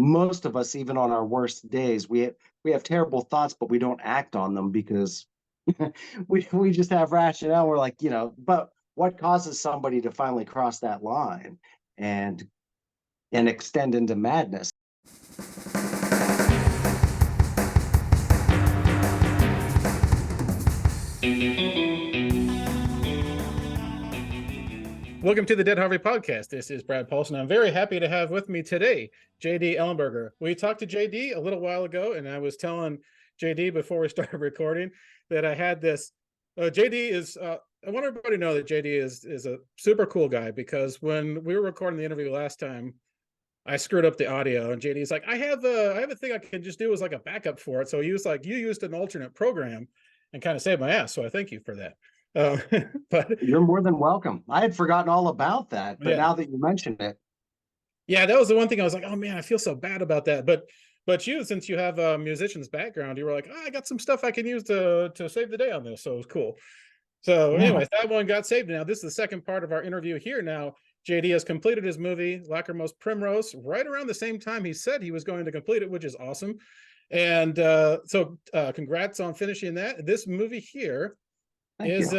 most of us, even on our worst days, we have terrible thoughts, but we don't act on them because we just have rationale. We're like, but what causes somebody to finally cross that line and extend into madness? Welcome to the Dead Harvey podcast. This is Brad Paulson. I'm very happy to have with me today JD Ellenberger. We talked to JD a little while ago, and I was telling JD before we started recording that I had this. JD is. I want everybody to know that JD is a super cool guy, because when we were recording the interview last time, I screwed up the audio, and JD's like, I have a thing I can just do as like a backup for it. So he was like, you used an alternate program and kind of saved my ass. So I thank you for that. But you're more than welcome. I had forgotten all about that, but now that you mentioned it, yeah, that was the one thing I was like, oh man, I feel so bad about that. But you, since you have a musician's background, you were like, I got some stuff I can use to save the day on this, so it was cool. So anyways, that one got saved. Now this is the second part of our interview here. Now JD has completed his movie Lachrymose Primrose right around the same time he said he was going to complete it, which is awesome. And so congrats on finishing that. This movie here is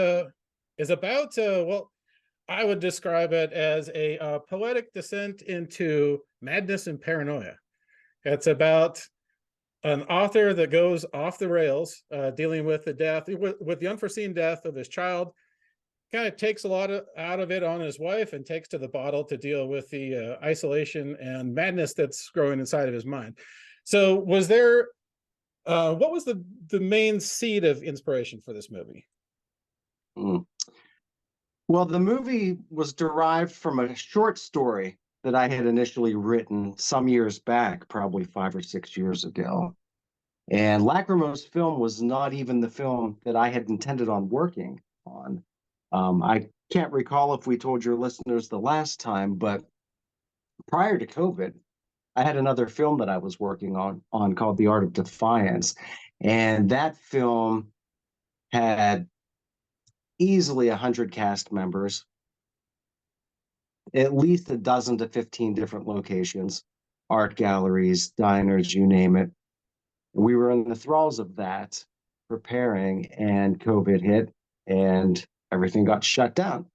about well, I would describe it as a poetic descent into madness and paranoia. It's about an author that goes off the rails, dealing with the death, with the unforeseen death of his child. Kind of takes a lot out of it on his wife, and takes to the bottle to deal with the isolation and madness that's growing inside of his mind. So was there, what was the main seed of inspiration for this movie? Well, the movie was derived from a short story that I had initially written some years back, probably 5 or 6 years ago. And Lachrymose film was not even the film that I had intended on working on. I can't recall if we told your listeners the last time, but prior to COVID, I had another film that I was working on called The Art of Defiance. And that film had easily 100 cast members, at least a dozen to 15 different locations, art galleries, diners, you name it. We were in the thralls of that, preparing, and COVID hit, and everything got shut down.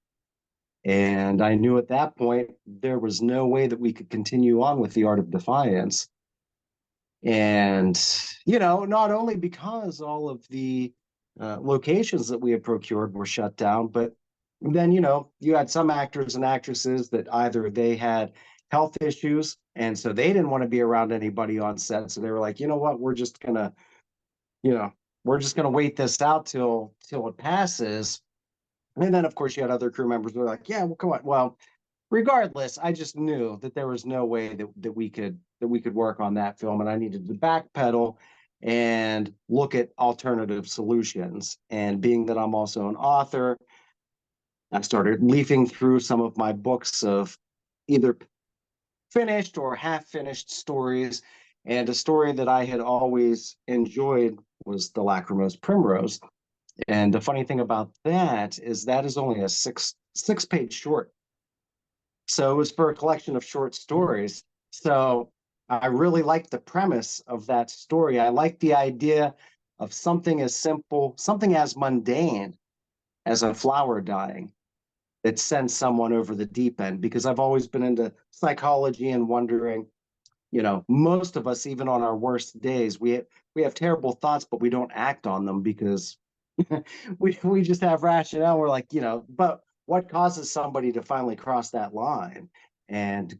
And I knew at that point there was no way that we could continue on with The Art of Defiance. And, not only because all of the locations that we had procured were shut down, but then, you had some actors and actresses that either they had health issues, and so they didn't want to be around anybody on set. So they were like, you know what, we're just gonna wait this out till it passes. And then, of course, you had other crew members who were like, yeah, well, come on. Well, regardless, I just knew that there was no way that we could work on that film, and I needed to backpedal and look at alternative solutions. And being that I'm also an author, I started leafing through some of my books of either finished or half-finished stories. And a story that I had always enjoyed was the Lachrymose Primrose. And the funny thing about that is only a six-page short. So it was for a collection of short stories. So I really liked the premise of that story. I liked the idea of something as simple, something as mundane as a flower dying that sends someone over the deep end, because I've always been into psychology and wondering, most of us, even on our worst days, we have terrible thoughts, but we don't act on them because we just have rationale. We're like, but what causes somebody to finally cross that line and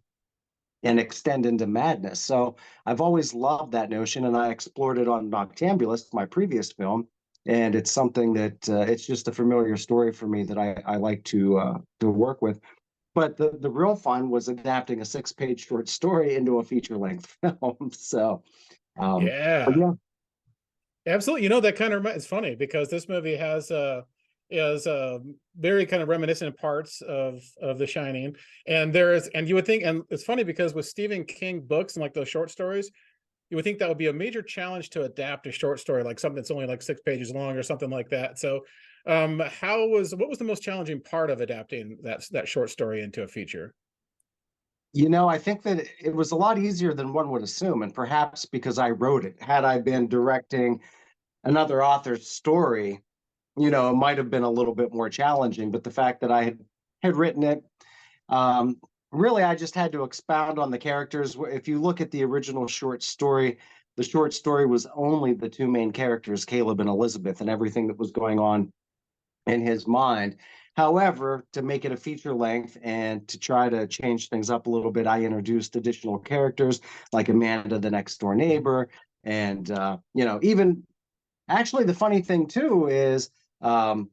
extend into madness? So I've always loved that notion, and I explored it on Noctambulist, my previous film. And it's something that it's just a familiar story for me that I like to work with. But the real fun was adapting a 6-page short story into a feature-length film. So, yeah, absolutely. That kind of, it's funny because this movie has is very kind of reminiscent parts of The Shining, and you would think, and it's funny because with Stephen King books and like those short stories, you would think that would be a major challenge to adapt a short story, like something that's only like 6 pages long or something like that. So what was the most challenging part of adapting that short story into a feature? I think that it was a lot easier than one would assume, and perhaps because I wrote it. Had I been directing another author's story, it might have been a little bit more challenging. But the fact that I had written it, um, really, I just had to expound on the characters. If you look at the original short story, the short story was only the two main characters, Caleb and Elizabeth, and everything that was going on in his mind. However, to make it a feature length and to try to change things up a little bit, I introduced additional characters like Amanda, the next door neighbor. And, even actually, the funny thing too is um,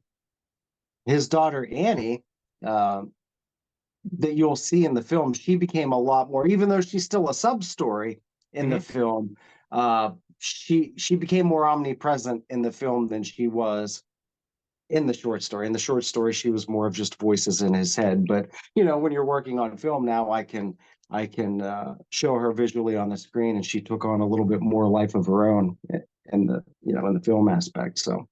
his daughter, Annie, um, that you'll see in the film, she became a lot more, even though she's still a sub story in the Hmm. film. She became more omnipresent in the film than she was in the short story. In the short story, she was more of just voices in his head. But when you're working on film now, I can show her visually on the screen, and she took on a little bit more life of her own in the film aspect. So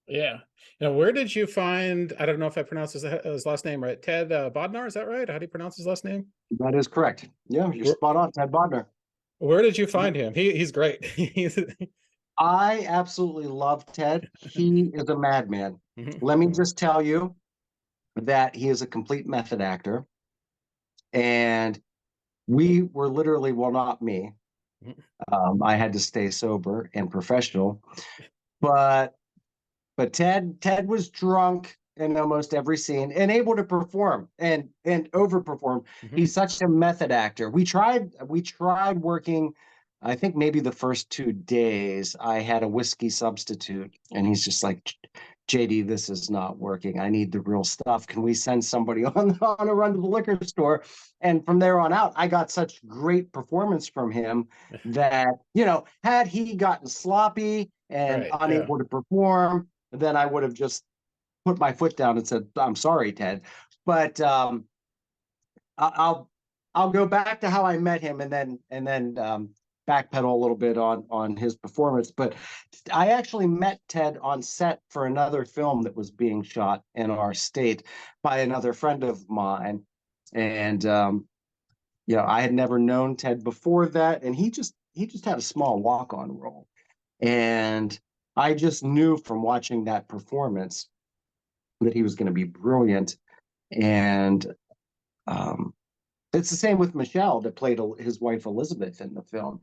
Yeah. Now, where did you find? I don't know if I pronounced his last name right. Ted Bodnar, is that right? How do you pronounce his last name? that is correct. Yeah, you're Where, spot on, Ted Bodner. where did you find him? He's great. He's I absolutely love Ted. He is a madman. Mhm. Let me just tell you that he is a complete method actor, and we were literally, well, not me. Mhm. I had to stay sober and professional, but Ted was drunk in almost every scene and able to perform and overperform. Mhm. He's such a method actor. We tried working. I think maybe the first 2 days I had a whiskey substitute, and he's just like, JD, this is not working. I need the real stuff. Can we send somebody on a run to the liquor store? And from there on out, I got such great performance from him that, had he gotten sloppy and Right. Yeah. unable to perform, then I would have just put my foot down and said, "I'm sorry, Ted." But I'll I'll go back to how I met him, and then backpedal a little bit on his performance. But I actually met Ted on set for another film that was being shot in our state by another friend of mine, and I had never known Ted before that, and he just had a small walk on role, and I just knew from watching that performance that he was going to be brilliant. And um, it's the same with Michelle that played his wife Elizabeth in the film.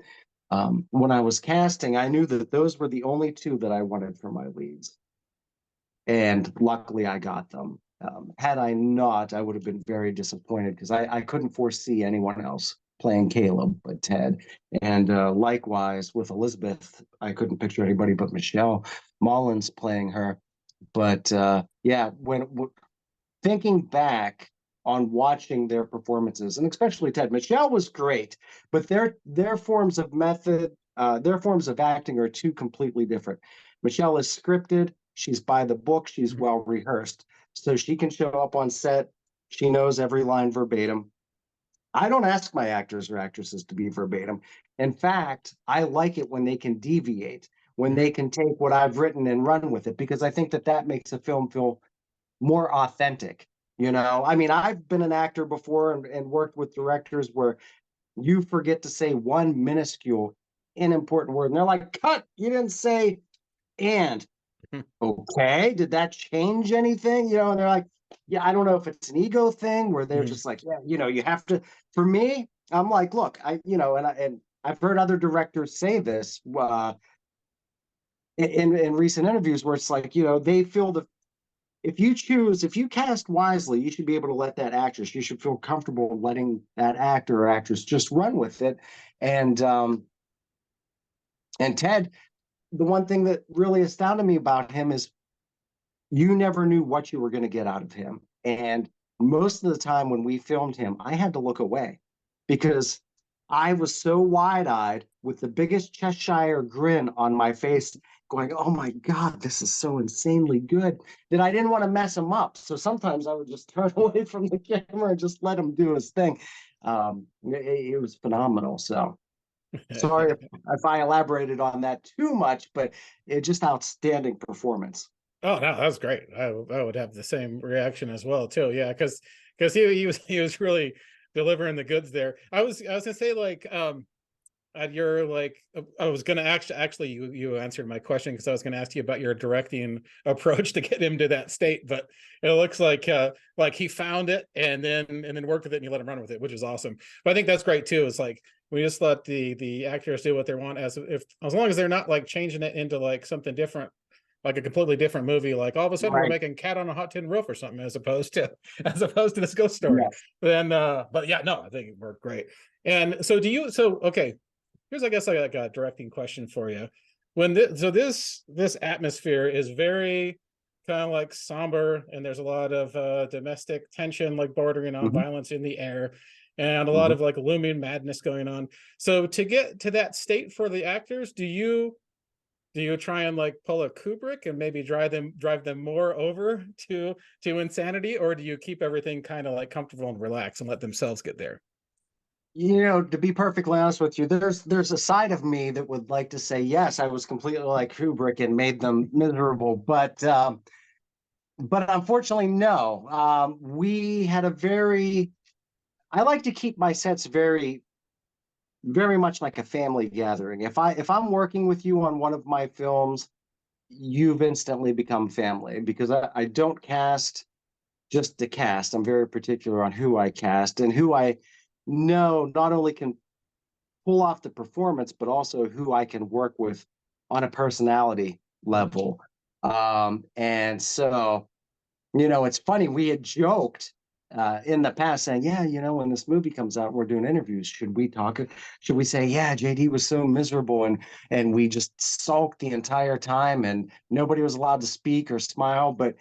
When I was casting, I knew that those were the only two that I wanted for my leads, and luckily I got them. Had I not, I would have been very disappointed because I couldn't foresee anyone else playing Caleb but Ted. And likewise with Elizabeth, I couldn't picture anybody but Michelle Mullins playing her. But yeah, thinking back on watching their performances, and especially Ted, Michelle was great, but their forms of method, their forms of acting are two completely different. Michelle is scripted, she's by the book, she's Mhm. well rehearsed, so she can show up on set, she knows every line verbatim. I don't ask my actors or actresses to be verbatim. In fact, I like it when they can deviate, when Mhm. they can take what I've written and run with it, because I think that that makes a film feel more authentic. I mean, I've been an actor before and worked with directors where you forget to say one minuscule, unimportant word, and they're like, "Cut! You didn't say and." Mhm. Okay, did that change anything? And they're like, "Yeah, I don't know if it's an ego thing where they're Mhm. just like, yeah, you have to." For me, I'm like, look, and I've heard other directors say this in recent interviews where it's like, they feel the if you cast wisely, you should be able to let that actress, you should feel comfortable letting that actor or actress just run with it. And and Ted, the one thing that really astounded me about him is you never knew what you were going to get out of him. And most of the time when we filmed him, I had to look away because I was so wide eyed with the biggest Cheshire grin on my face, going, "Oh my God, this is so insanely good," that I didn't want to mess him up. So sometimes I would just turn away from the camera and just let him do his thing. It was phenomenal. So sorry if I elaborated on that too much, but it just outstanding performance. Oh no, that was great. I would have the same reaction as well too. Yeah, because he was really delivering the goods there. I was gonna say like at your like I was gonna actually you answered my question because I was gonna ask you about your directing approach to get him to that state, but it looks like he found it and then worked with it and you let him run with it, which is awesome. But I think that's great too. It's like we just let the actors do what they want as long as they're not like changing it into like something different, like a completely different movie, like all of a sudden we're Right. making Cat on a Hot Tin Roof or something as opposed to this ghost story. Yeah. Then but yeah, no, I think it worked great. And so okay, here's I guess like a directing question for you. When this atmosphere is very kind of like somber and there's a lot of domestic tension like bordering on Mhm. violence in the air and a lot Mhm. of like looming madness going on. So to get to that state for the actors, do you try and like pull a Kubrick and maybe drive them more over to insanity, or do you keep everything kind of like comfortable and relaxed and let themselves get there? You know, to be perfectly honest with you, there's a side of me that would like to say yes, I was completely like Kubrick and made them miserable, but unfortunately, no. We had a very I like to keep my sets very much like a family gathering. If I'm working with you on one of my films, you've instantly become family because I don't cast just to cast. I'm very particular on who I cast and who I know not only can pull off the performance, but also who I can work with on a personality level. And so, you know, it's funny, we had joked in the past saying, yeah, you know, when this movie comes out, we're doing interviews. Should we say, yeah, JD was so miserable and we just sulked the entire time and nobody was allowed to speak or smile. But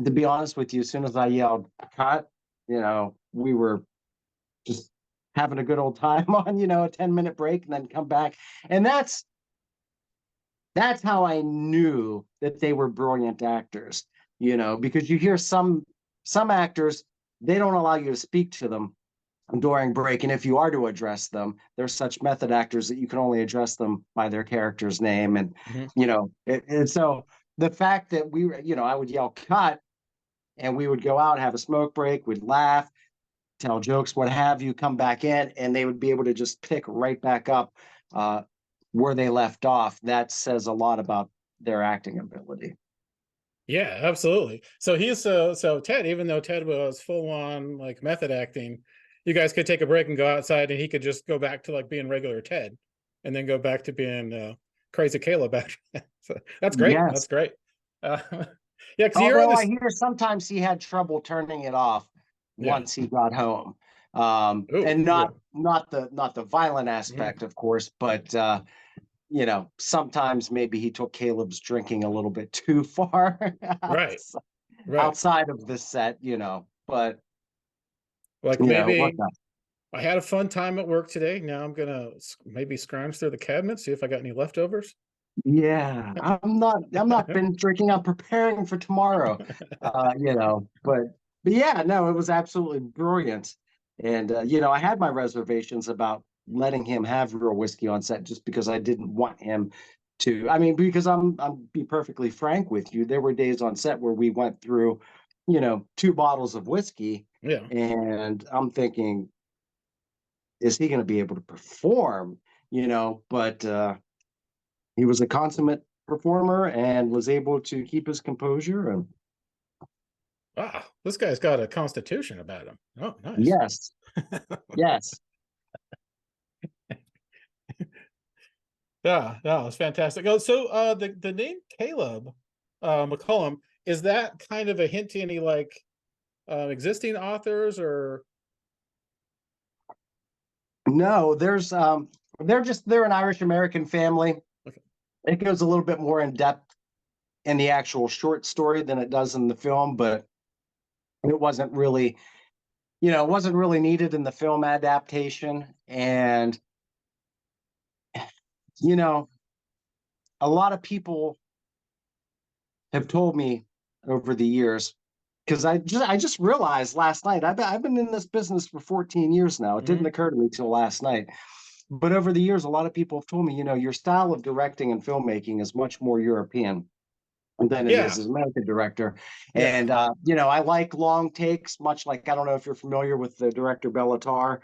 to be honest with you, as soon as I yelled cut, you know, we were just having a good old time on, you know, a 10-minute break and then come back. And that's how I knew that they were brilliant actors, you know, because you hear some actors, they don't allow you to speak to them during break. And if you are to address them, they're such method actors that you can only address them by their character's name. And, Mhm. you know, and so the fact that we were, you know, I would yell cut and we would go out, have a smoke break, we'd laugh, tell jokes, what have you, come back in, and they would be able to just pick right back up uh, where they left off. That says a lot about their acting ability. Yeah, absolutely. So so Ted, even though Ted was full on like method acting, you guys could take a break and go outside, and he could just go back to like being regular Ted, and then go back to being crazy Caleb after that. So that's great. That's Yes. great. Uh, yeah, because you're on Although I this. hear sometimes he had trouble turning it off Yeah. once he got home. Oh, And yeah. not the violent Mhm. aspect, of course, but you know, sometimes maybe he took Caleb's drinking a little bit too far Right. Right. outside of the set, you know. But Like you know, what maybe I had a fun time at work today. Now I'm gonna maybe scrounge through the cabinet, see if I got any leftovers. yeah, I'm not been drinking, I'm preparing for tomorrow. You know, but yeah, no, it was absolutely brilliant. And you know, I had my reservations about letting him have real whiskey on set just because I didn't want him to. I mean, because I'm be perfectly frank with you, there were days on set where we went through, you know, 2 bottles of whiskey, Yeah. and I'm thinking, is he going to be able to perform? You know, but he was a consummate performer and was able to keep his composure. And Wow, this guy's got a constitution about him. Oh, nice. yes, yes. Yeah, yeah, it's fantastic. Oh, so the name Caleb McCollum, is that kind of a hint to any like existing authors or No, they're an Irish American family. okay. It goes a little bit more in depth in the actual short story than it does in the film, but it wasn't really, you know, it wasn't really needed in the film adaptation. And you know, a lot of people have told me over the years because I just realized last night I've been in this business for 14 years now. It didn't Mhm. occur to me till last night. But over the years, a lot of people have told me, you know, your style of directing and filmmaking is much more European. than it is Yeah. as a method director. Yeah. And you know, I like long takes, much like, I don't know if you're familiar with the director Bellatar.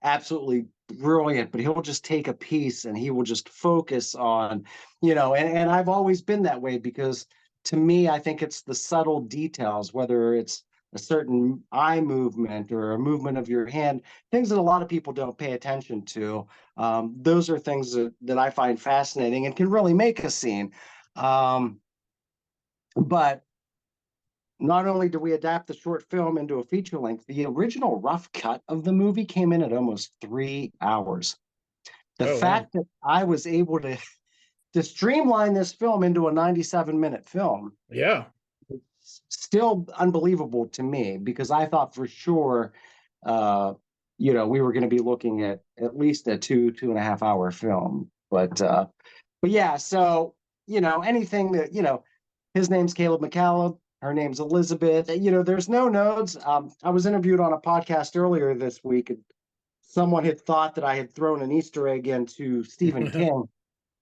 Absolutely brilliant, but he'll just take a piece and he will just focus on, you know, and I've always been that way because to me, I think it's the subtle details, whether it's a certain eye movement or a movement of your hand, things that a lot of people don't pay attention to. Those are things that I find fascinating and can really make a scene. Um, but not only do we adapt the short film into a feature length, the original rough cut of the movie came in at almost 3 hours. The Oh wow. fact that I was able to streamline this film into a 97-minute film Yeah. is still unbelievable to me because I thought for sure, uh, you know, we were going to be looking at least a 2.5 hour film. But yeah, so you know, anything that, you know, his name's Caleb McCallum, her name's Elizabeth. You know, there's no nodes. I was interviewed on a podcast earlier this week, and someone had thought that I had thrown an Easter egg into Stephen King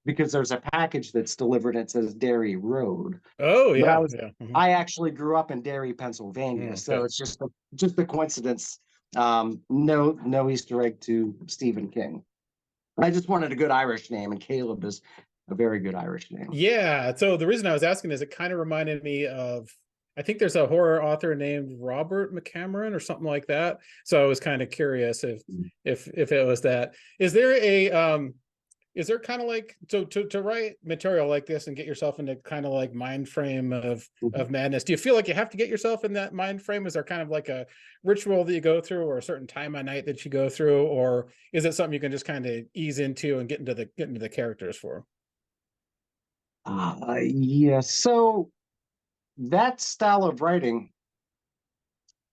because there's a package that's delivered and it says Derry Road. Oh But yeah. Yeah. Mhm. I actually grew up in Derry, Pennsylvania, so Okay. it's just a coincidence. No Easter egg to Stephen King. I just wanted a good Irish name, and Caleb is a very good Irish name. Yeah. So the reason I was asking is it kind of reminded me of, I think there's a horror author named Robert McCameron or something like that. So I was kind of curious if it was that. Is there kind of like, so to write material like this and get yourself into kind of like mind frame of madness, do you feel like you have to get yourself in that mind frame? Is there kind of like a ritual that you go through or a certain time of night that you go through, or is it something you can just kind of ease into and get into the characters for? Yeah, so that style of writing,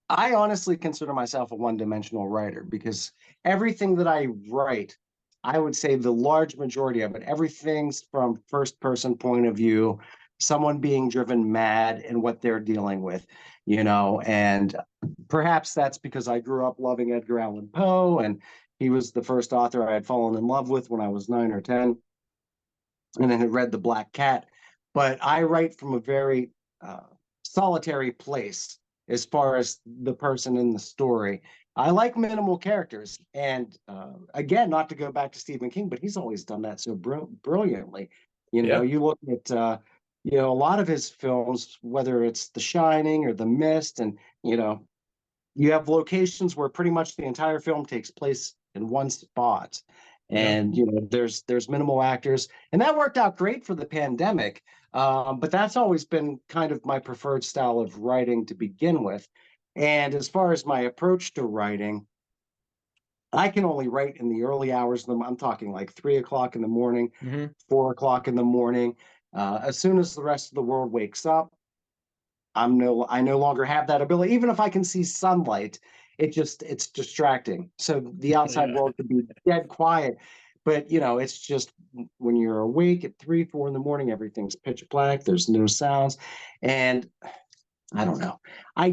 I honestly consider myself a one-dimensional writer because everything that I write, I would say the large majority of it, everything's from first person point of view, someone being driven mad and what they're dealing with, you know, and perhaps that's because I grew up loving Edgar Allan Poe and he was the first author I had fallen in love with when I was 9 or 10 and then had read The Black Cat. But I write from a very uh, solitary place as far as the person in the story. I like minimal characters, and again, not to go back to Stephen King, but he's always done that so brilliantly. You know, Yeah. you look at you know, a lot of his films, whether it's The Shining or The Mist, and you know, you have locations where pretty much the entire film takes place in one spot, Yeah. and you know there's minimal actors, and that worked out great for the pandemic. But that's always been kind of my preferred style of writing to begin with. And as far as my approach to writing, I can only write in the early hours of I'm talking like 3 o'clock in the morning, Hmm. 4 o'clock in the morning. As soon as the rest of the world wakes up, I no longer have that ability. Even if I can see sunlight, it's distracting. So the outside Yeah. world could be dead quiet. But you know, it's just when you're awake at 3, 4 in the morning, everything's pitch black, there's no sounds. And I don't know. I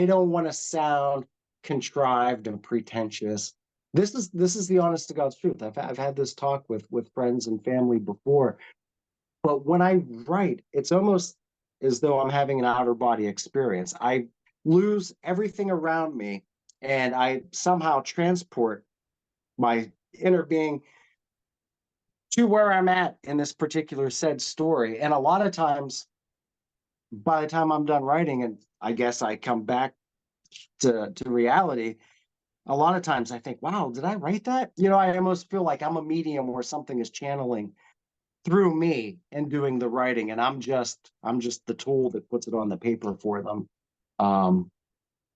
don't want to sound contrived and pretentious. This is the honest to God's truth. I've had this talk with friends and family before, but when I write, it's almost as though I'm having an outer body experience. I lose everything around me and I somehow transport my inner being to where I'm at in this particular said story. And a lot of times, by the time I'm done writing, and I guess I come back to reality, a lot of times I think, wow, did I write that? You know, I almost feel like I'm a medium where something is channeling through me and doing the writing, and I'm just the tool that puts it on the paper for them. um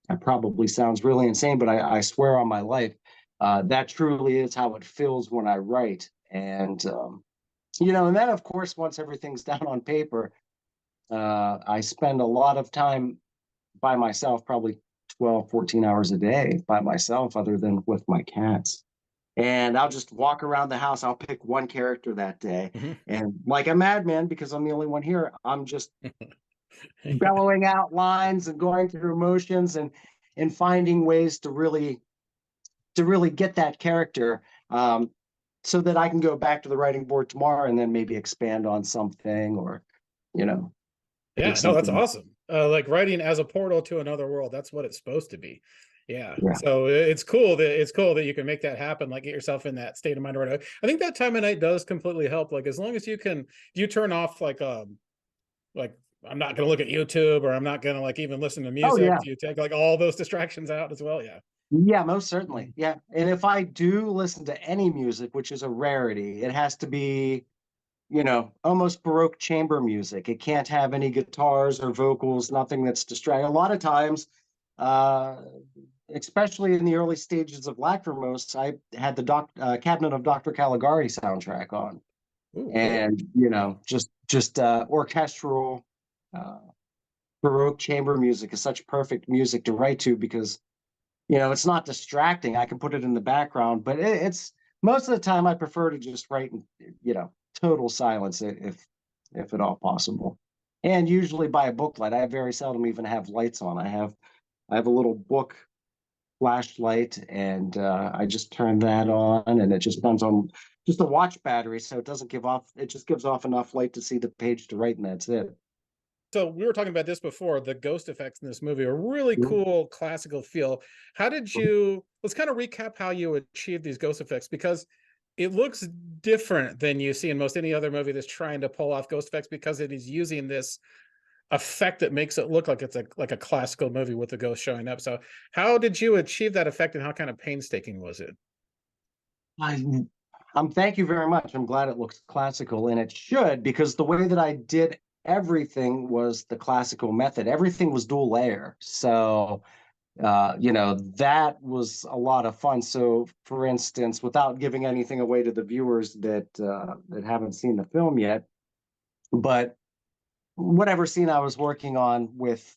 that probably sounds really insane, but I swear on my life, that truly is how it feels when I write. And you know, and then of course once everything's down on paper, I spend a lot of time by myself, probably 12, 14 hours a day by myself, other than with my cats. And I'll just walk around the house. I'll pick one character that day. Hmm. And like a madman, because I'm the only one here, I'm just bellowing out lines and going through emotions and finding ways to really get that character, um, so that I can go back to the writing board tomorrow and then maybe expand on something, you know, Yeah, it's no, that's something. awesome. Like writing as a portal to another world. That's what it's supposed to be. Yeah. Yeah. So it's cool that you can make that happen, like get yourself in that state of mind right away. I think that time of night does completely help. Like as long as you can, you turn off like I'm not gonna look at YouTube, or I'm not gonna like even listen to Oh music. yeah. You take like all those distractions out as well. Yeah. Yeah, most certainly. Yeah. And if I do listen to any music, which is a rarity, it has to be, almost Baroque chamber music. It can't have any guitars or vocals, nothing that's distracting. A lot of times, uh, especially in the early stages of Lachrymose, I had the Cabinet of Dr. Caligari soundtrack on, Ooh, cool. and just orchestral uh, Baroque chamber music is such perfect music to write to because it's not distracting. I can put it in the background, but it's most of the time I prefer to just write in, total silence if at all possible. And usually by a book light. I very seldom even have lights on. I have a little book flashlight, and I just turn that on, and it just runs on just a watch battery, so it doesn't give off. It just gives off enough light to see the page to write, and that's it. So we were talking about this before. The ghost effects in this movie are really Mhm. cool, classical feel. How did you? Let's kind of recap how you achieved these ghost effects, because it looks different than you see in most any other movie that's trying to pull off ghost effects, because it is using this effect that makes it look like it's like a classical movie with the ghost showing up. So how did you achieve that effect, and how kind of painstaking was it? I, thank you very much. I'm glad it looks classical, and it should, because the way that I did everything was the classical method. Everything was dual layer, so that was a lot of fun. So, for instance, without giving anything away to the viewers that haven't seen the film yet, but whatever scene I was working on with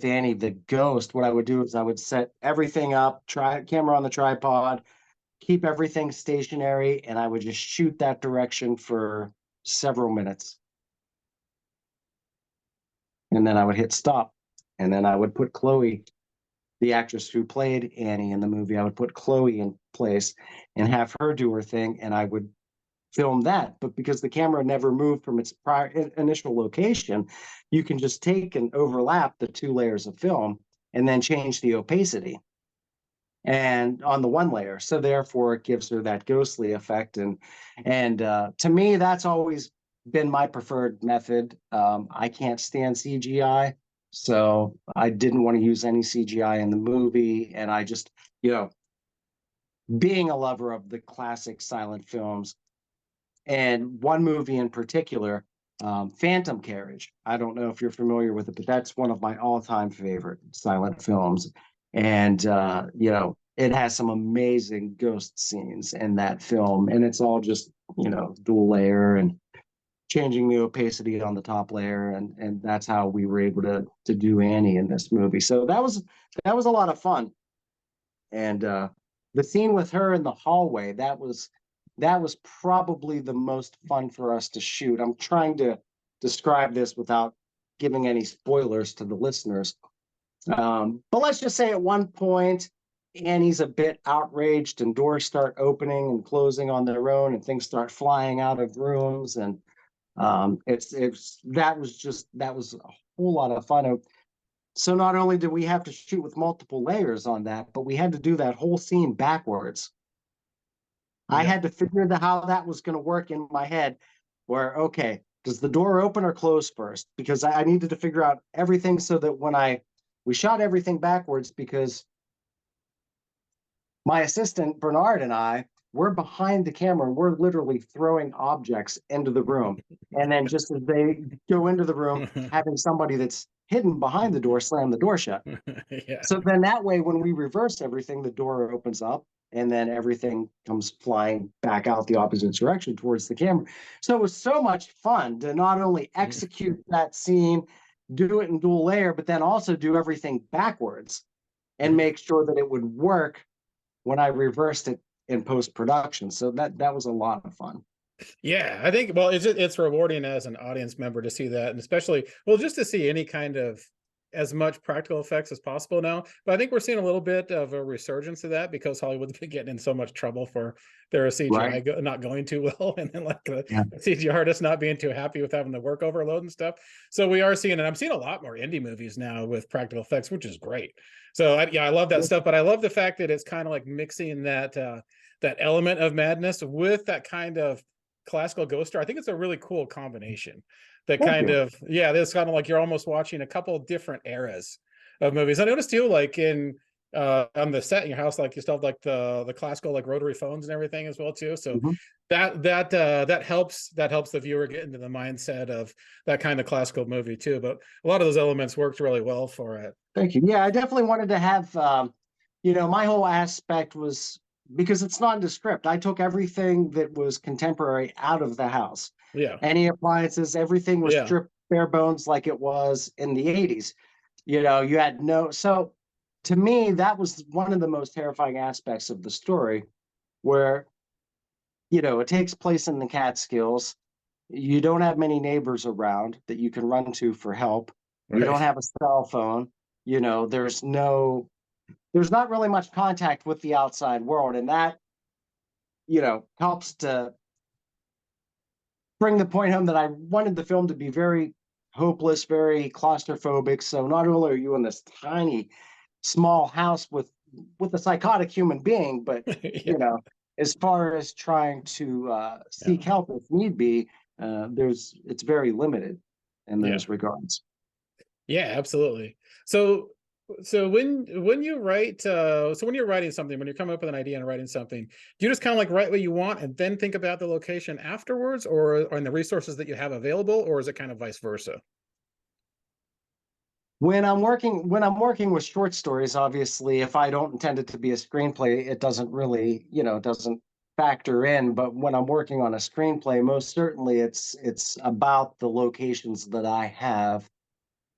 Annie the ghost, what I would do is I would set everything up, try camera on the tripod, keep everything stationary, and I would just shoot that direction for several minutes. And then I would hit stop. And then I would put Chloe, the actress who played Annie in the movie, I would put Chloe in place and have her do her thing, and I would film that. But because the camera never moved from its prior initial location, you can just take and overlap the two layers of film and then change the opacity and on the one layer, so therefore it gives her that ghostly effect. And to me, that's always been my preferred method. I can't stand CGI, so I didn't want to use any CGI in the movie, and I just, being a lover of the classic silent films, and one movie in particular, Phantom Carriage. I don't know if you're familiar with it, but that's one of my all-time favorite silent films. And it has some amazing ghost scenes in that film, and it's all just dual layer and changing the opacity on the top layer, and that's how we were able to do Annie in this movie. So that was a lot of fun. And the scene with her in the hallway, that was probably the most fun for us to shoot. I'm trying to describe this without giving any spoilers to the listeners. But let's just say at one point, Annie's a bit outraged, and doors start opening and closing on their own, and things start flying out of rooms. And that was a whole lot of fun. So not only did we have to shoot with multiple layers on that, but we had to do that whole scene backwards. I Yeah. had to figure out how that was going to work in my head. Where, okay, does the door open or close first? Because I needed to figure out everything so that we shot everything backwards, because my assistant Bernard and I, we're behind the camera. We're literally throwing objects into the room, and then just as they go into the room, having somebody that's hidden behind the door slam the door shut. Yeah. So then that way, when we reverse everything, the door opens up, and then everything comes flying back out the opposite direction towards the camera. So it was so much fun to not only execute that scene, do it in dual layer, but then also do everything backwards and make sure that it would work when I reversed it in post production. So that was a lot of fun. Yeah, I think, well, it's rewarding as an audience member to see that, and especially, well, just to see any kind of as much practical effects as possible now. But I think we're seeing a little bit of a resurgence of that because Hollywood's been getting in so much trouble for their Right. CGI not going too well, and then like the Yeah. CGI artists not being too happy with having the work overload and stuff. So we are seeing, and I'm seeing a lot more indie movies now with practical effects, which is great. So I love that stuff, but I love the fact that it's kind of like mixing that that element of madness with that kind of classical ghost story. I think it's a really cool combination. That Thank kind you. of, yeah, this kind of like you're almost watching a couple of different eras of movies. I noticed too, like in on the set in your house, like you still have like the classical like rotary phones and everything as well too. So Mhm. that helps the viewer get into the mindset of that kind of classical movie too. But a lot of those elements worked really well for it. Thank you. Yeah, I definitely wanted to have, my whole aspect was because it's nondescript. I took everything that was contemporary out of the house. Yeah, Any appliances, everything was yeah, stripped bare bones like it was in the 80s. You had no, so to me, that was one of the most terrifying aspects of the story, where, it takes place in the Catskills. You don't have many neighbors around that you can run to for help. You don't right. have a cell phone. There's not really much contact with the outside world. And that, helps to bring the point home that I wanted the film to be very hopeless, very claustrophobic. So not only are you in this tiny, small house with a psychotic human being, but you Yeah, know, as far as trying to yeah, seek help if need be, it's very limited in yeah. those regards. Yeah, absolutely. So when you write so when you're writing something, when you're coming up with an idea and writing something, do you just kind of like write what you want and then think about the location afterwards, or on the resources that you have available, or is it kind of vice versa? When I'm working with short stories, obviously, if I don't intend it to be a screenplay, it doesn't really, doesn't factor in. But when I'm working on a screenplay, most certainly it's about the locations that I have.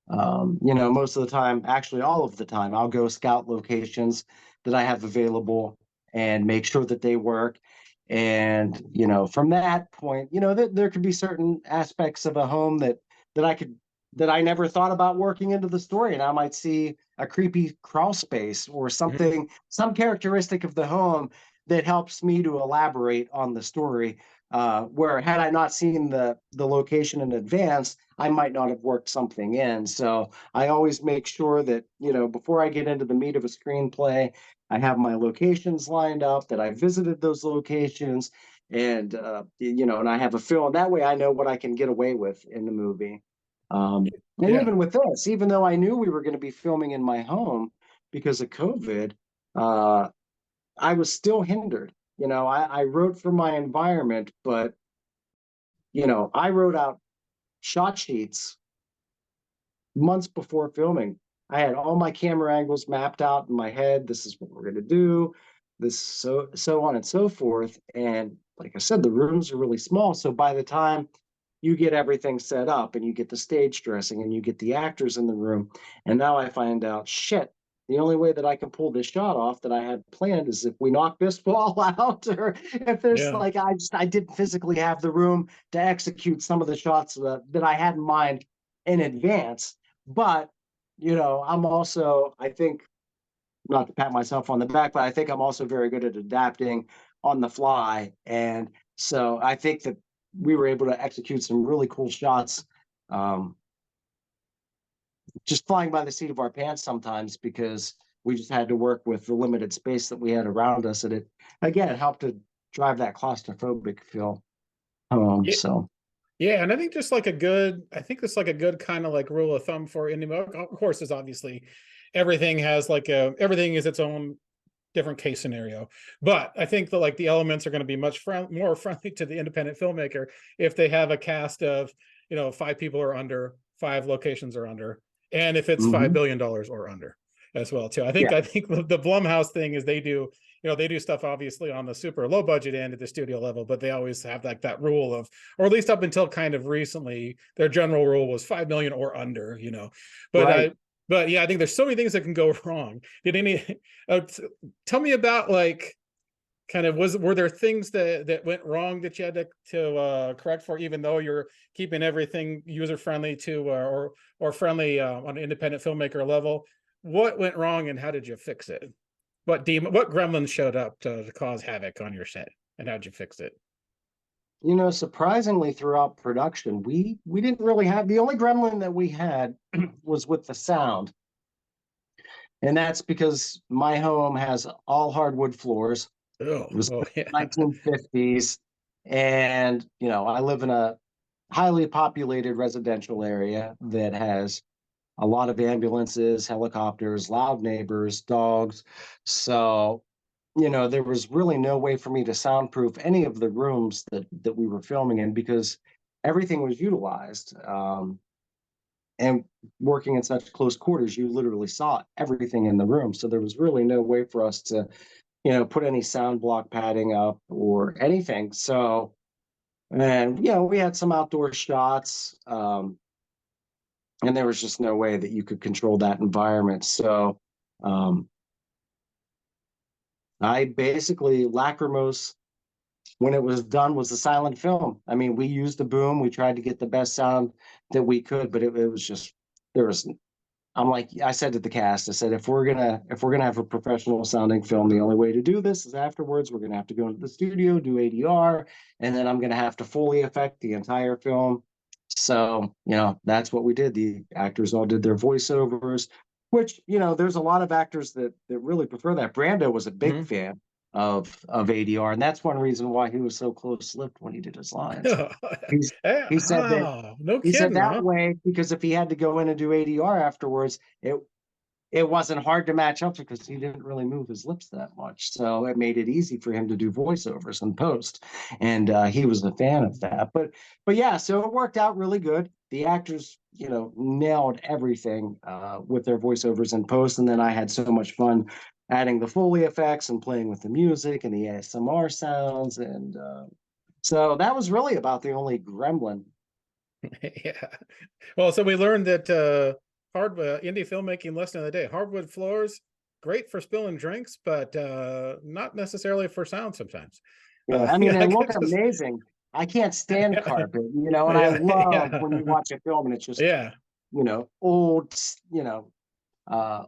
Most of the time, actually all of the time, I'll go scout locations that I have available and make sure that they work. And, from that point, there could be certain aspects of a home that I never thought about working into the story. And I might see a creepy crawl space or Mhm. something, some characteristic of the home that helps me to elaborate on the story. Where had I not seen the location in advance, I might not have worked something in. So I always make sure that, before I get into the meat of a screenplay, I have my locations lined up, that I visited those locations, and and I have a film. That way I know what I can get away with in the movie. And Yeah. even with this, even though I knew we were going to be filming in my home because of COVID, uh, I was still hindered. I wrote for my environment, but I wrote out shot sheets months before filming. I had all my camera angles mapped out in my head. This is what we're going to do. This so on and so forth. And like I said, the rooms are really small. So by the time you get everything set up and you get the stage dressing and you get the actors in the room, and now I find out, shit, the only way that I can pull this shot off that I had planned is if we knock this wall out, or if there's Yeah. like I didn't physically have the room to execute some of the shots that I had in mind in advance. But I'm also, I think, not to pat myself on the back, but I think I'm also very good at adapting on the fly. And so I think that we were able to execute some really cool shots, um, just flying by the seat of our pants sometimes because we just had to work with the limited space that we had around us. And it, again, it helped to drive that claustrophobic feel home. Yeah. So, Yeah, and I think just like a good, I think it's like a good kind of like rule of thumb for indie movie. Of course, is obviously everything has like everything is its own different case scenario. But I think that like the elements are going to be much more friendly to the independent filmmaker if they have a cast of, 5 people or under, 5 locations or under, and if it's $5 mhm. billion or under as well too. I Yeah, think the Blumhouse thing is they do stuff obviously on the super low budget end at the studio level, but they always have like that rule of, or at least up until kind of recently, their general rule was 5 million or under. But right. but yeah, I think there's so many things that can go wrong. Did any tell me about like kind of were there things that went wrong that you had to correct for, even though you're keeping everything user friendly to or friendly on an independent filmmaker level? What went wrong and how did you fix it? What gremlins showed up to cause havoc on your set, and how'd you fix it? Surprisingly, throughout production, we didn't really have, the only gremlin that we had was with the sound. And that's because my home has all hardwood floors. Oh, It was oh yeah. 1950s. And, I live in a highly populated residential area that has a lot of ambulances, helicopters, loud neighbors, dogs. So, there was really no way for me to soundproof any of the rooms that we were filming in, because everything was utilized. And working in such close quarters, you literally saw everything in the room. So there was really no way for us to, put any sound block padding up or anything. So, and, we had some outdoor shots, and there was just no way that you could control that environment. So, um, I basically, Lachrymose, when it was done, was a silent film. I mean, we used the boom. We tried to get the best sound that we could, but it was just, there was, I'm like, I said to the cast, I said, if we're gonna have a professional sounding film, the only way to do this is afterwards. We're gonna have to go into the studio, do ADR, and then I'm gonna have to fully affect the entire film. So, that's what we did. The actors all did their voiceovers, which, there's a lot of actors that really prefer that. Brando was a big fan of ADR, and that's one reason why he was so close-lipped when he did his lines. He's he said that Wow, no he said kidding, that huh? way because if he had to go in and do ADR afterwards, it wasn't hard to match up because he didn't really move his lips that much. So it made it easy for him to do voiceovers in post. And he was a fan of that. But yeah, so it worked out really good. The actors, nailed everything with their voiceovers in post. And then I had so much fun adding the Foley effects and playing with the music and the ASMR sounds. And so that was really about the only gremlin. Yeah. Well, so we learned that indie filmmaking lesson of the day: hardwood floors, great for spilling drinks, but not necessarily for sound sometimes. Yeah, I mean, Yeah, they I look guess. amazing. I can't stand Yeah, carpet, and I yeah, love when you yeah, watch a film and it's just, yeah, old, uh,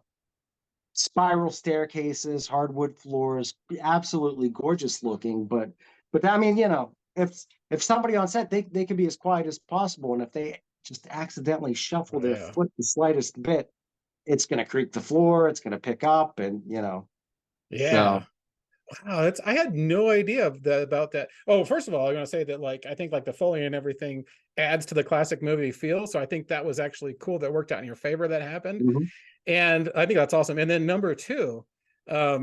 spiral staircases, hardwood floors, absolutely gorgeous looking. But I mean, if somebody on set, they can be as quiet as possible, and if they just accidentally shuffle their yeah. foot the slightest bit, it's going to creak the floor, it's going to pick up, and Yeah. so Wow, that's I had no idea about that. Oh, first of all, I'm gonna say that like I think like the Foley and everything adds to the classic movie feel. So I think that was actually cool that worked out in your favor that happened. mhm. And I think that's awesome. And then number two, I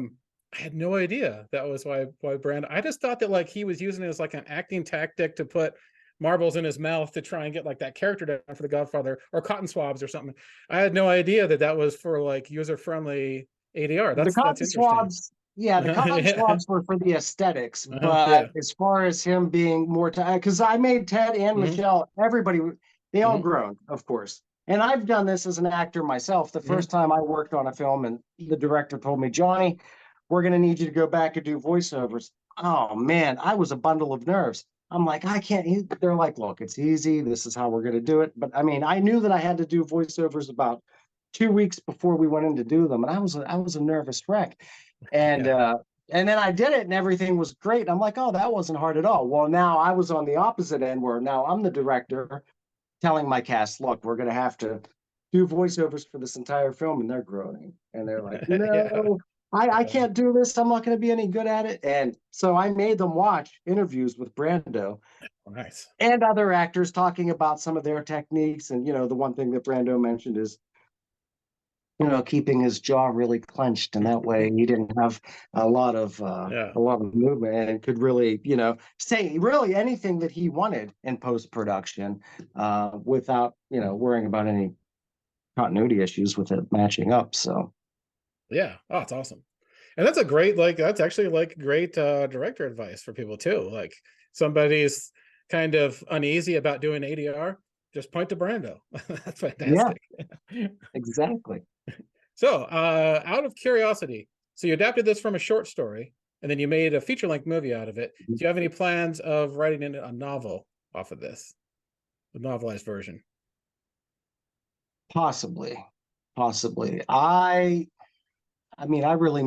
had no idea that was why Brand. I just thought that like he was using it as like an acting tactic to put marbles in his mouth to try and get like that character down for the Godfather, or cotton swabs or something. I had no idea that was for like user friendly ADR. The That's cotton interesting. swabs, yeah, the cotton Yeah. swabs were for the aesthetics, but Yeah. as far as him being more, because I made Ted and Hmm. Michelle, everybody, they all Hmm. grown, of course. And I've done this as an actor myself. The Hmm. first time I worked on a film, and the director told me, Johnny, we're going to need you to go back and do voiceovers. Oh man, I was a bundle of nerves. I'm like, I can't. They're like, look, it's easy. This is how we're going to do it. But I mean, I knew that I had to do voiceovers about 2 weeks before we went in to do them, and I was a nervous wreck. And Yeah. uh, and then I did it, and everything was great. I'm like, oh, that wasn't hard at all. Well, now I was on the opposite end, where now I'm the director telling my cast, look, we're going to have to do voiceovers for this entire film, and they're groaning, and they're like, Yeah. no, I Yeah. can't do this. I'm not going to be any good at it. And so I made them watch interviews with Brando Nice. and other actors talking about some of their techniques. And the one thing that Brando mentioned is, keeping his jaw really clenched, and that way he didn't have a lot of uh, Yeah. a lot of movement, and could really, say really anything that he wanted in post production, without, worrying about any continuity issues with it matching up. So Yeah. Oh, it's awesome. And that's a great, like, that's actually like great director advice for people too. Like somebody's kind of uneasy about doing ADR, just point to Brando. That's yeah, fantastic. exactly. So, out of curiosity, so you adapted this from a short story, and then you made a feature-length movie out of it. Do you have any plans of writing a novel off of this, a novelized version? Possibly, possibly. I mean, I really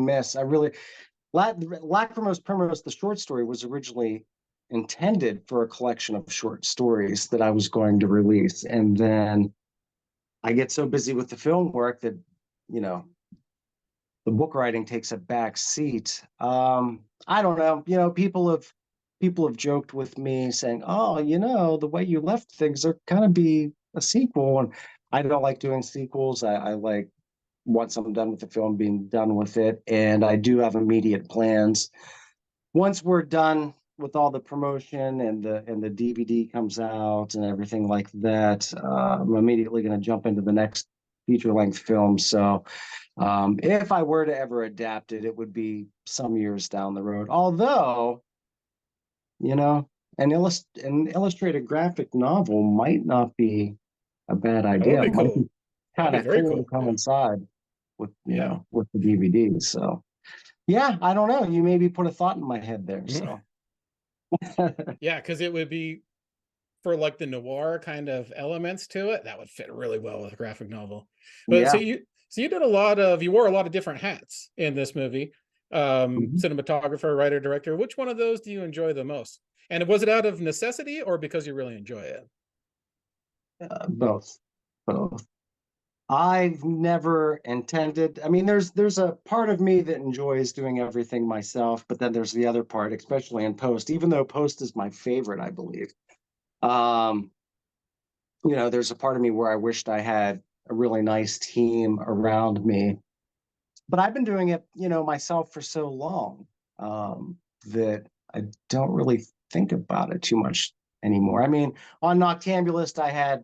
Lachrymose Primrose, the short story, was originally intended for a collection of short stories that I was going to release. And then I get so busy with the film work that, you know, the book writing takes a back seat. I don't know. People have joked with me saying, "Oh, the way you left things are kind of be a sequel." And I don't like doing sequels. I like once I'm done with the film, being done with it. And I do have immediate plans. Once we're done with all the promotion and the DVD comes out and everything like that, I'm immediately going to jump into the next feature length film. So if I were to ever adapt it, it would be some years down the road. Although, you know, an illustrated graphic novel might not be a bad That would idea. be It might cool. be That'd kind be of very cool to cool. Yeah. coincide with Yeah. with the DVD. So yeah, I don't know. You maybe put a thought in my head there. So Yeah, because it would be for like the noir kind of elements to it, that would fit really well with a graphic novel. But yeah. so you did a lot of you wore a lot of different hats in this movie. Mhm. Cinematographer, writer, director. Which one of those do you enjoy the most? And was it out of necessity or because you really enjoy it? Both, both. I've never intended. I mean, there's a part of me that enjoys doing everything myself, but then there's the other part, especially in post. Even though post is my favorite, I believe. Um, there's a part of me where I wished I had a really nice team around me. But I've been doing it, myself for so long, that I don't really think about it too much anymore. I mean, on Noctambulist, I had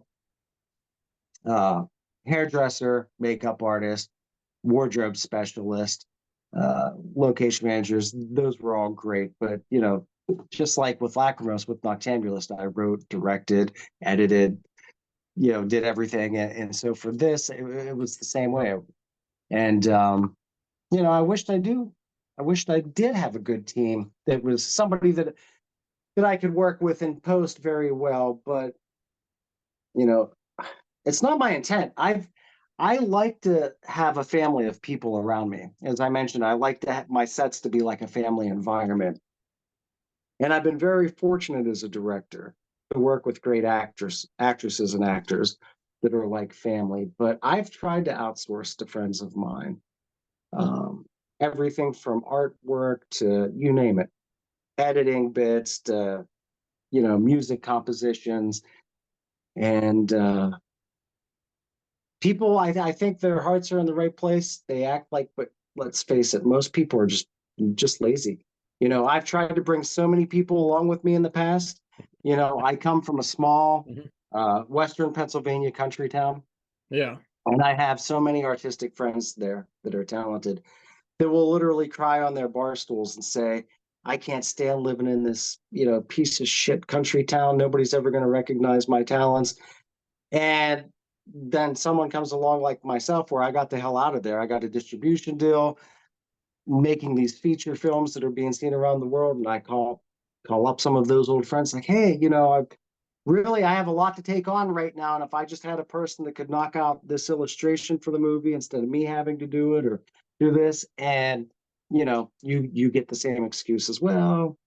uh, hairdresser, makeup artist, wardrobe specialist, location managers. Those were all great. But, just like with Lachrymose, with Noctambulist, I wrote, directed, edited, did everything. And so for this, it was the same way. And, I wished I did have a good team that was somebody that I could work with in post very well. But, you know, it's not my intent. I like to have a family of people around me. As I mentioned, I like to have my sets to be like a family environment. And I've been very fortunate as a director to work with great actresses and actors that are like family. But I've tried to outsource to friends of mine. Um, Everything from artwork to you name it, editing bits to, music compositions. And people, I think their hearts are in the right place. They act like, but let's face it, most people are just lazy. I've tried to bring so many people along with me in the past. I come from a small Mhm. Western Pennsylvania country town, Yeah. and I have so many artistic friends there that are talented that will literally cry on their bar stools and say, I can't stand living in this, piece of shit country town. Nobody's ever going to recognize my talents. And then someone comes along like myself, where I got the hell out of there. I got a distribution deal, making these feature films that are being seen around the world. And I call up some of those old friends, like, hey, I have a lot to take on right now. And if I just had a person that could knock out this illustration for the movie instead of me having to do it or do this, and you get the same excuse as well.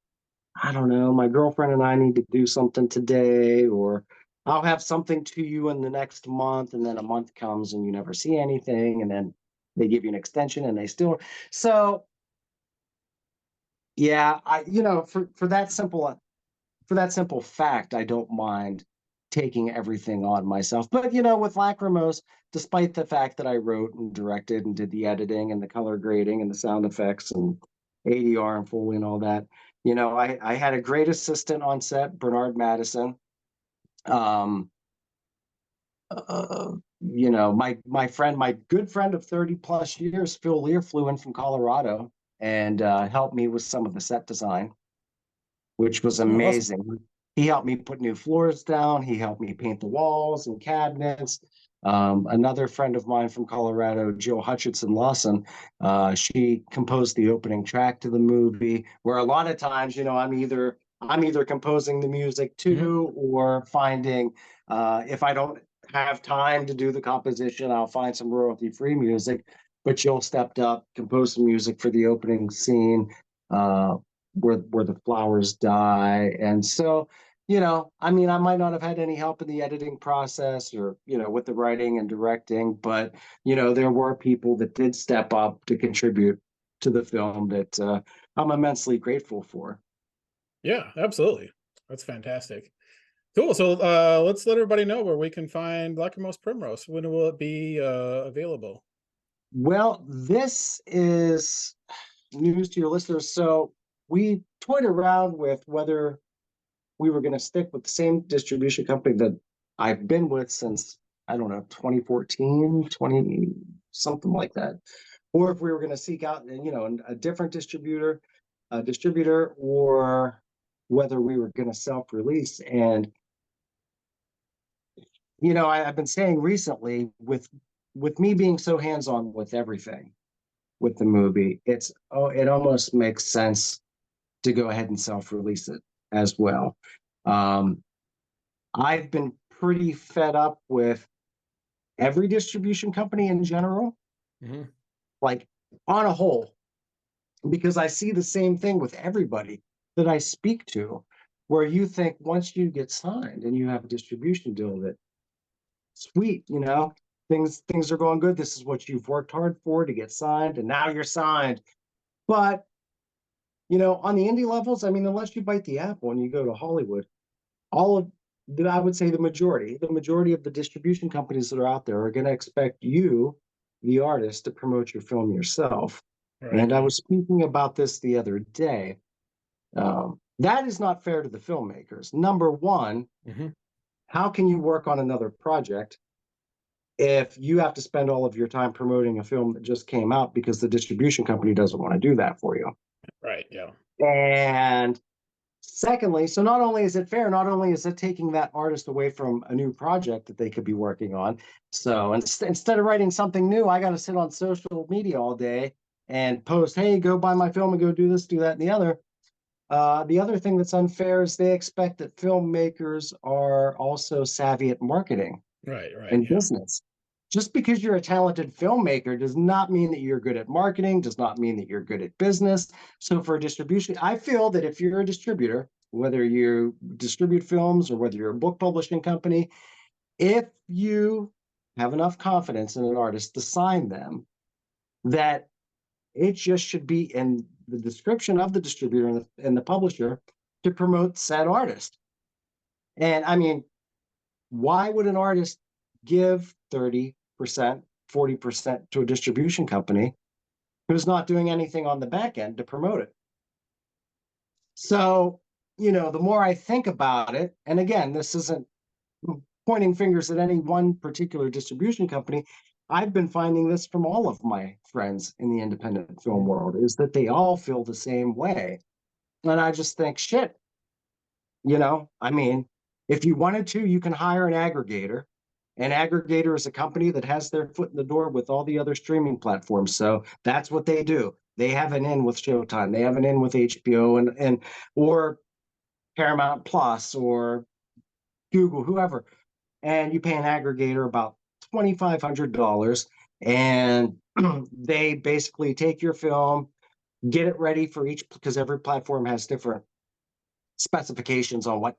I don't know, my girlfriend and I need to do something today, or I'll have something to you in the next month, and then a month comes and you never see anything, and then they give you an extension and they still. So yeah, for that simple fact, I don't mind taking everything on myself. But with Lachrymose, despite the fact that I wrote and directed and did the editing and the color grading and the sound effects and ADR and Foley and all that, I had a great assistant on set, Bernard Madison. Um, my good friend of 30 plus years, Phil Lear, flew in from Colorado and helped me with some of the set design, which was Oh, awesome. amazing. He helped me put new floors down. He helped me paint the walls and cabinets. Another friend of mine from Colorado, Jill Hutchinson Lawson, she composed the opening track to the movie. Where a lot of times, I'm either composing the music Mhm. too, or finding if I don't have time to do the composition, I'll find some royalty-free music. But Jill stepped up, composed some music for the opening scene, uh, where the flowers die, and so I mean, I might not have had any help in the editing process or, with the writing and directing, but, there were people that did step up to contribute to the film that I'm immensely grateful for. Yeah, absolutely. That's fantastic. Cool. So let's let everybody know where we can find Lachrymose Primrose. When will it be available? Well, this is news to your listeners. So we toyed around with whether we were going to stick with the same distribution company that I've been with since, I don't know, 2014, 20, something like that. Or if we were going to seek out, a different distributor, or whether we were going to self-release. And, I've been saying recently with me being so hands-on with everything with the movie, it almost makes sense to go ahead and self-release it as well. Um, I've been pretty fed up with every distribution company in general, Hmm. like on a whole, because I see the same thing with everybody that I speak to, where you think once you get signed and you have a distribution deal that sweet, things are going good. This is what you've worked hard for to get signed, and now you're signed. But on the indie levels, I mean, unless you bite the apple and you go to Hollywood, all of I would say the majority of the distribution companies that are out there are going to expect you, the artist, to promote your film yourself. Right. And I Yeah. was speaking about this the other day. That is not fair to the filmmakers. Number one, Hmm. how can you work on another project if you have to spend all of your time promoting a film that just came out because the distribution company doesn't want to do that for you? Right. Yeah. And secondly, so not only is it fair, not only is it taking that artist away from a new project that they could be working on. So instead of writing something new, I got to sit on social media all day and post, hey, go buy my film and go do this, do that, and the other. The other thing that's unfair is they expect that filmmakers are also savvy at marketing Right. Right. and Yeah. business. Just because you're a talented filmmaker does not mean that you're good at marketing, does not mean that you're good at business. So for distribution, I feel that if you're a distributor, whether you distribute films or whether you're a book publishing company, if you have enough confidence in an artist to sign them, that it just should be in the description of the distributor and the publisher to promote said artist. And I mean, why would an artist give 30%, 40% to a distribution company who's not doing anything on the back end to promote it? So, the more I think about it, and again, this isn't pointing fingers at any one particular distribution company. I've been finding this from all of my friends in the independent film Mhm. world is that they all feel the same way. And I just think, shit, I mean, if you wanted to, you can hire an aggregator. An aggregator is a company that has their foot in the door with all the other streaming platforms. So that's what they do. They have an in with Showtime. They have an in with HBO and or Paramount Plus or Google, whoever. And you pay an aggregator about $2,500, and they basically take your film, get it ready for each because every platform has different specifications on what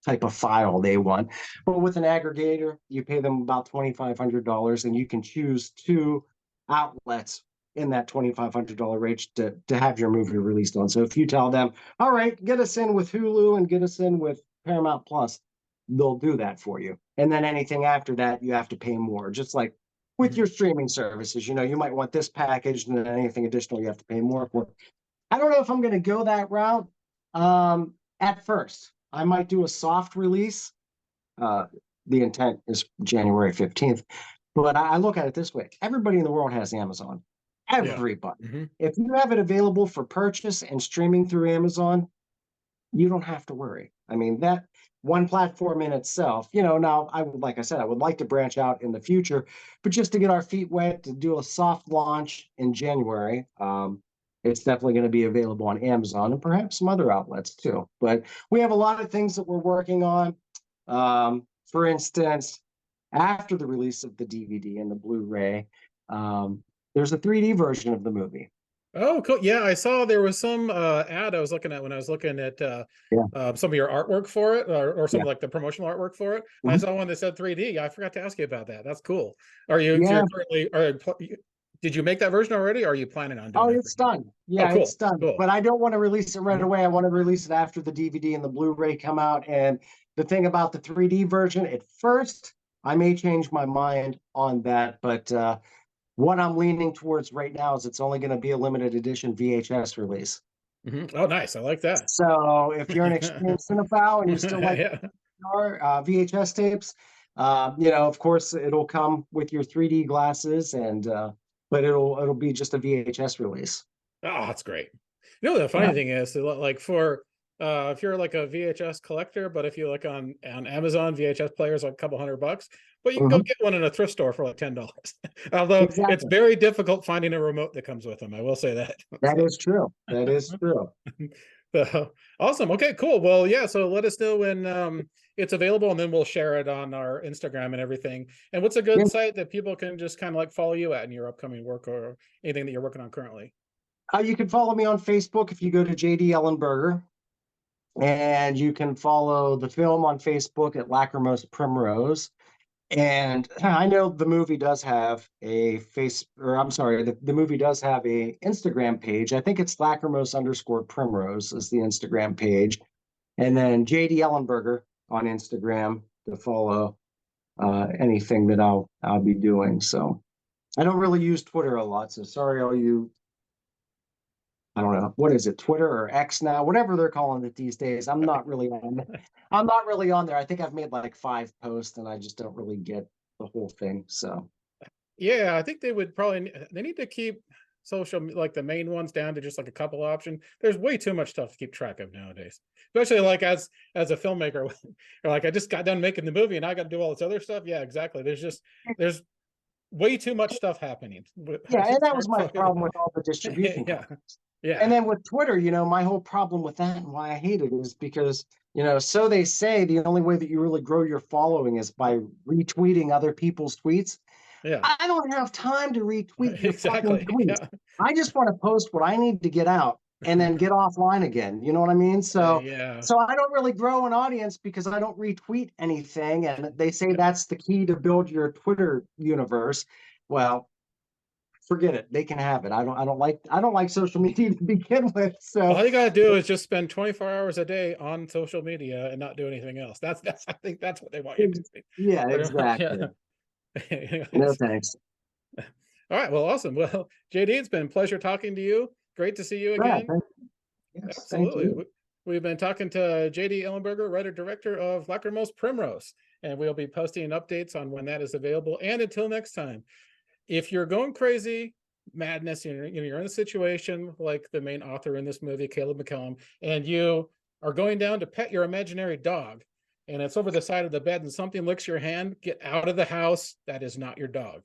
type of file they want. But with an aggregator, you pay them about $2,500 and you can choose two outlets in that $2,500 range to have your movie released on. So if you tell them, all right, get us in with Hulu and get us in with Paramount Plus, they'll do that for you. And then anything after that, you have to pay more, just like with your Mhm. streaming services. You might want this package and then anything additional you have to pay more for. I don't know if I'm going to go that route. At first, I might do a soft release. Uh, the intent is January 15th. But I look at it this way: everybody in the world has Amazon. Yeah. Everybody. Hmm. If you have it available for purchase and streaming through Amazon, you don't have to worry. I mean, one platform in itself. Now like I said, I would like to branch out in the future, but just to get our feet wet, to do a soft launch in January. It's definitely going to be available on Amazon and perhaps some other outlets too. But we have a lot of things that we're working on. For instance, after the release of the DVD and the Blu-ray, there's a 3D version of the movie. Oh, cool. Yeah, I saw there was some ad I was looking at when I was looking at some of your artwork for it, or some Yeah. like the promotional artwork for it. I Mhm. saw one that said 3D. I forgot to ask you about that. That's cool. Are you Yeah. you're currently did you make that version already? Or are you planning on doing Oh, it? it's done. Oh, Yeah, cool. it's done. Cool. But I don't want to release it right Mhm. away. I want to release it after the DVD and the Blu-ray come out. And the thing about the 3D version, at first, I may change my mind on that. But what I'm leaning towards right now is it's only going to be a limited edition VHS release. Oh, nice. I like that. So if you're an extreme cinephile and you still like Yeah. your VHS tapes, of course, it'll come with your 3D glasses, and but it'll be just a VHS release. Oh, that's great. The funny Yeah. thing is, like for if you're like a VHS collector, but if you look on Amazon, VHS players like a couple $100, but you can go Mhm. get one in a thrift store for like $10. Although it's Exactly. very difficult finding a remote that comes with them. I will say that. That is true. That is true. So awesome. Okay, cool. Well, yeah. So let us know when it's available, and then we'll share it on our Instagram and everything. And what's a Yeah. good site that people can just kind of like follow you at in your upcoming work or anything that you're working on currently? You can follow me on Facebook if you go to JD Ellenberger, and you can follow the film on Facebook at Lachrymose Primrose. And I know the movie does have a or I'm sorry, the movie does have a Instagram page. I think it's Lachrymose_Primrose is the Instagram page. And then JD Ellenberger on Instagram to follow anything that I'll be doing. So I don't really use Twitter a lot. So sorry, all you, I don't know, what is it, Twitter or X now, whatever they're calling it these days. I'm not really on. I'm not really on there. I think I've made like 5 posts, and I just don't really get the whole thing. So Yeah, I think they would probably they need to keep like the main ones down to just like a couple options. There's way too much stuff to keep track of nowadays, especially like as a filmmaker. Or like I just got done making the movie and I got to do all this other stuff. Yeah, exactly. There's way too much stuff happening. yeah, and It's that hard was to my focus. problem with all the distribution Yeah, companies. And yeah, then with Twitter, my whole problem with that and why I hate it is because, so they say the only way that you really grow your following is by retweeting other people's tweets. yeah. I don't have time to retweet your fucking Exactly. tweets. Yeah, I just want to post what I need to get out and then get offline again. You know what I mean? So yeah. so I don't really grow an audience because I don't retweet anything. And they say that's the key to build your Twitter universe. Well, forget it. They can have it. I don't like social media to begin with. So All you gotta do is just spend 24 hours a day on social media and not do anything else. That's I think that's what they want you to do. yeah, Pretty much, exactly. yeah. No Anyways. thanks. All right, well, awesome. Well, JD, it's been a pleasure talking to you. Great to see you Yeah, again. yes, thank Absolutely. you. We've been talking to JD Ellenberger, writer director of Lachrymose Primrose, and we'll be posting updates on when that is available. And until next time, if you're going crazy, madness, you're in a situation like the main author in this movie, Caleb McCallum, and you are going down to pet your imaginary dog, and it's over the side of the bed and something licks your hand, get out of the house. That is not your dog.